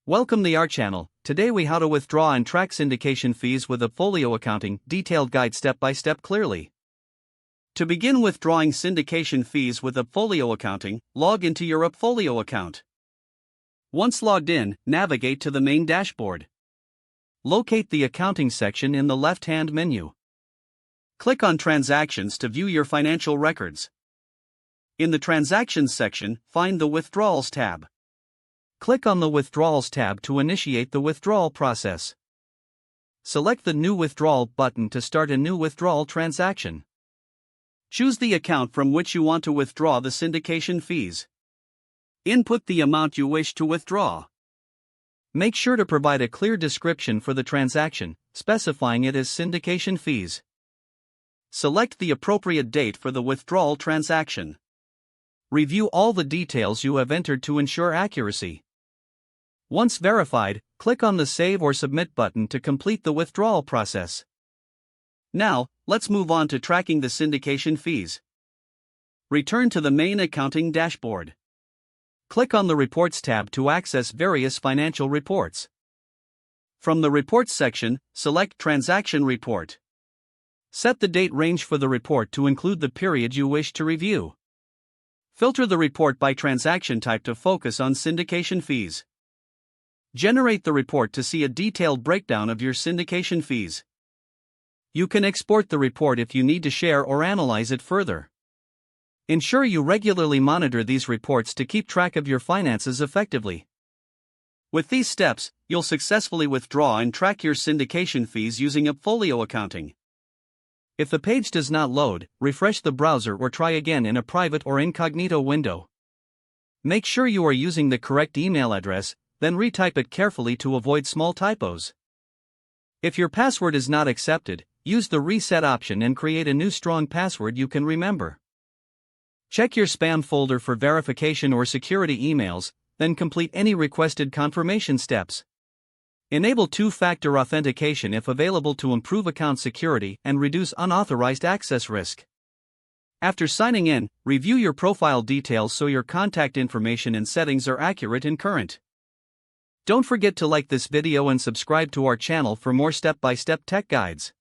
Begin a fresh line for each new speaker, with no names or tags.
Welcome to our channel. Today we how to withdraw and track syndication fees with Appfolio Accounting, detailed guide step by step clearly. To begin withdrawing syndication fees with Appfolio Accounting, log into your Appfolio account. Once logged in, navigate to the main dashboard. Locate the accounting section in the left-hand menu. Click on Transactions to view your financial records. In the Transactions section, find the Withdrawals tab. Click on the Withdrawals tab to initiate the withdrawal process. Select the New Withdrawal button to start a new withdrawal transaction. Choose the account from which you want to withdraw the syndication fees. Input the amount you wish to withdraw. Make sure to provide a clear description for the transaction, specifying it as syndication fees. Select the appropriate date for the withdrawal transaction. Review all the details you have entered to ensure accuracy. Once verified, click on the Save or Submit button to complete the withdrawal process. Now, let's move on to tracking the syndication fees. Return to the main accounting dashboard. Click on the Reports tab to access various financial reports. From the Reports section, select Transaction Report. Set the date range for the report to include the period you wish to review. Filter the report by transaction type to focus on syndication fees. Generate the report to see a detailed breakdown of your syndication fees. You can export the report if you need to share or analyze it further. Ensure you regularly monitor these reports to keep track of your finances effectively. With these steps, you'll successfully withdraw and track your syndication fees using Appfolio Accounting. If the page does not load, refresh the browser or try again in a private or incognito window. Make sure you are using the correct email address, then retype it carefully to avoid small typos. If your password is not accepted, use the reset option and create a new strong password you can remember. Check your spam folder for verification or security emails, then complete any requested confirmation steps. Enable two-factor authentication if available to improve account security and reduce unauthorized access risk. After signing in, review your profile details so your contact information and settings are accurate and current. Don't forget to like this video and subscribe to our channel for more step-by-step tech guides.